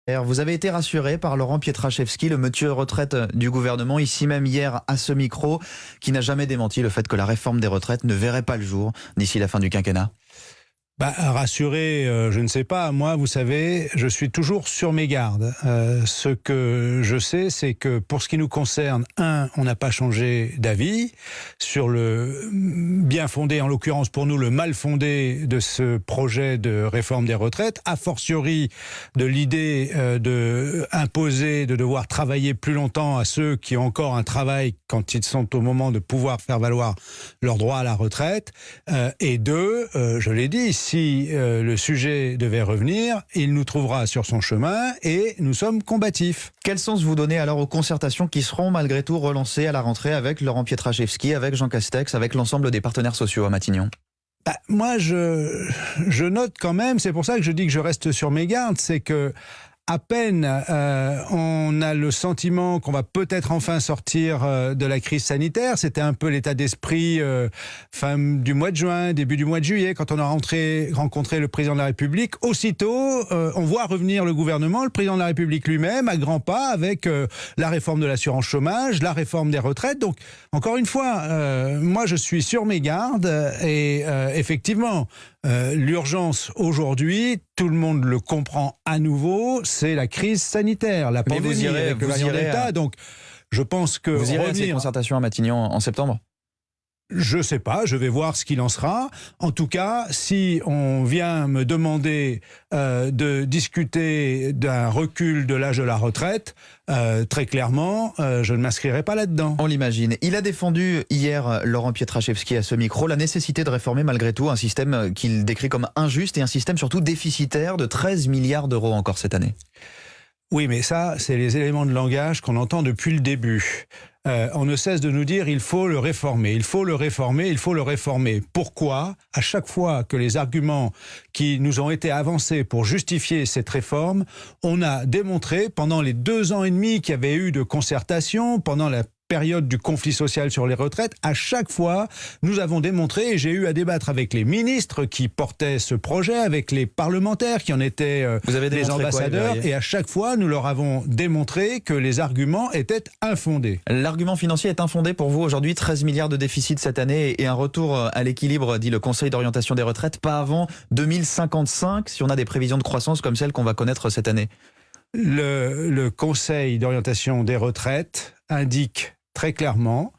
Vous avez été rassuré par Laurent Pietraszewski, le monsieur retraite du gouvernement, ici même hier à ce micro, qui n'a jamais démenti le fait que la réforme des retraites ne verrait pas le jour d'ici la fin du quinquennat. Rassuré, je ne sais pas. Moi, vous savez, je suis toujours sur mes gardes. Ce que je sais, c'est que pour ce qui nous concerne, on n'a pas changé d'avis sur le bien fondé, en l'occurrence pour nous, le mal fondé de ce projet de réforme des retraites, a fortiori de l'idée de imposer, de devoir travailler plus longtemps à ceux qui ont encore un travail quand ils sont au moment de pouvoir faire valoir leur droit à la retraite. Et deux, je l'ai dit, si le sujet devait revenir, il nous trouvera sur son chemin et nous sommes combatifs. Quel sens vous donnez alors aux concertations qui seront malgré tout relancées à la rentrée avec Laurent Pietraszewski, avec Jean Castex, avec l'ensemble des partenaires sociaux à Matignon ? Moi, je note quand même, c'est pour ça que je dis que je reste sur mes gardes, c'est que à peine on a le sentiment qu'on va peut-être enfin sortir de la crise sanitaire. C'était un peu l'état d'esprit fin du mois de juin, début du mois de juillet, quand on a rencontré le président de la République. Aussitôt, on voit revenir le gouvernement, le président de la République lui-même, à grands pas, avec la réforme de l'assurance chômage, la réforme des retraites. Donc, encore une fois, moi je suis sur mes gardes et effectivement, l'urgence aujourd'hui, tout le monde le comprend à nouveau, c'est la crise sanitaire, la pandémie avec le variant Delta. Donc, je pense que vous irez à ces concertations à Matignon en septembre ? Je sais pas, je vais voir ce qu'il en sera. En tout cas, si on vient me demander de discuter d'un recul de l'âge de la retraite, très clairement, je ne m'inscrirai pas là-dedans. On l'imagine. Il a défendu hier, Laurent Pietraszewski, à ce micro, la nécessité de réformer malgré tout un système qu'il décrit comme injuste et un système surtout déficitaire de 13 milliards d'euros encore cette année. Oui, mais ça, c'est les éléments de langage qu'on entend depuis le début. On ne cesse de nous dire il faut le réformer, il faut le réformer, il faut le réformer. Pourquoi ? À chaque fois que les arguments qui nous ont été avancés pour justifier cette réforme, on a démontré pendant les 2 ans et demi qu'il y avait eu de concertation, pendant la période du conflit social sur les retraites, à chaque fois, nous avons démontré, et j'ai eu à débattre avec les ministres qui portaient ce projet, avec les parlementaires qui en étaient les ambassadeurs, et à chaque fois, nous leur avons démontré que les arguments étaient infondés. L'argument financier est infondé pour vous aujourd'hui, 13 milliards de déficit cette année et un retour à l'équilibre, dit le Conseil d'orientation des retraites, pas avant 2055, si on a des prévisions de croissance comme celles qu'on va connaître cette année. Le Conseil d'orientation des retraites indique très clairement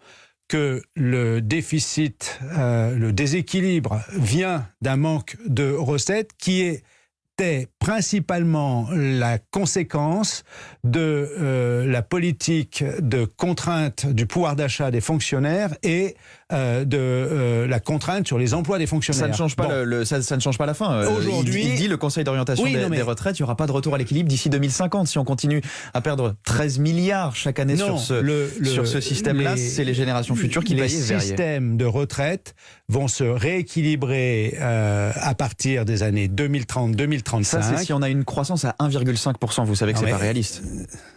que le déficit, le déséquilibre vient d'un manque de recettes qui était principalement la conséquence de la politique de contrainte du pouvoir d'achat des fonctionnaires et de la contrainte sur les emplois des fonctionnaires. Ça ne change pas, ça ne change pas la fin. Aujourd'hui, il dit le Conseil d'orientation des retraites, il n'y aura pas de retour à l'équilibre d'ici 2050. Si on continue à perdre 13 milliards chaque année sur ce système-là, c'est les générations futures qui payent. Les systèmes de retraite vont se rééquilibrer à partir des années 2030-2035. Ça, c'est si on a une croissance à 1,5%. Vous savez que c'est pas réaliste.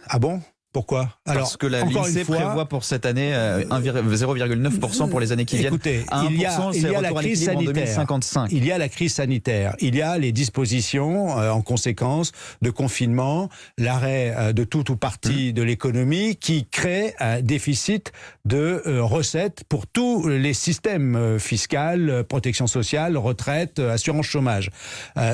Ah bon ? Pourquoi ? Parce que l'INSEE prévoit pour cette année 0,9% pour les années qui viennent. Écoutez, à 1%, il y a la crise sanitaire. En 2055. Il y a la crise sanitaire. Il y a les dispositions en conséquence de confinement, l'arrêt de tout ou partie de l'économie qui crée un déficit de recettes pour tous les systèmes fiscal, protection sociale, retraite, assurance chômage.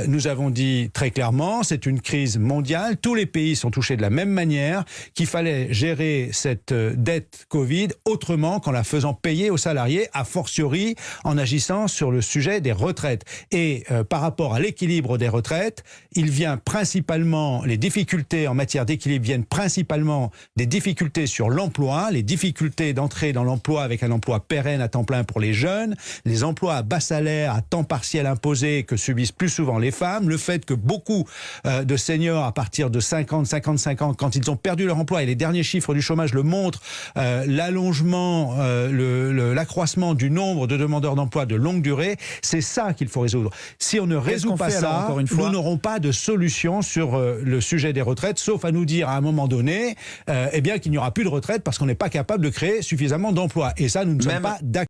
Nous avons dit très clairement, c'est une crise mondiale. Tous les pays sont touchés de la même manière, qu'il fallait gérer cette dette Covid autrement qu'en la faisant payer aux salariés, a fortiori en agissant sur le sujet des retraites. Et par rapport à l'équilibre des retraites, il vient principalement, les difficultés en matière d'équilibre viennent principalement des difficultés sur l'emploi, les difficultés d'entrer dans l'emploi avec un emploi pérenne à temps plein pour les jeunes, les emplois à bas salaire, à temps partiel imposé que subissent plus souvent les femmes, le fait que beaucoup de seniors à partir de 50, 55 ans, quand ils ont perdu leur emploi, et les derniers chiffres du chômage le montrent, l'allongement, l'accroissement du nombre de demandeurs d'emploi de longue durée, c'est ça qu'il faut résoudre. Si on ne résout pas ça, nous n'aurons pas de solution sur le sujet des retraites, sauf à nous dire à un moment donné, eh bien qu'il n'y aura plus de retraite parce qu'on n'est pas capable de créer suffisamment d'emplois. Et ça, nous ne sommes pas d'accord.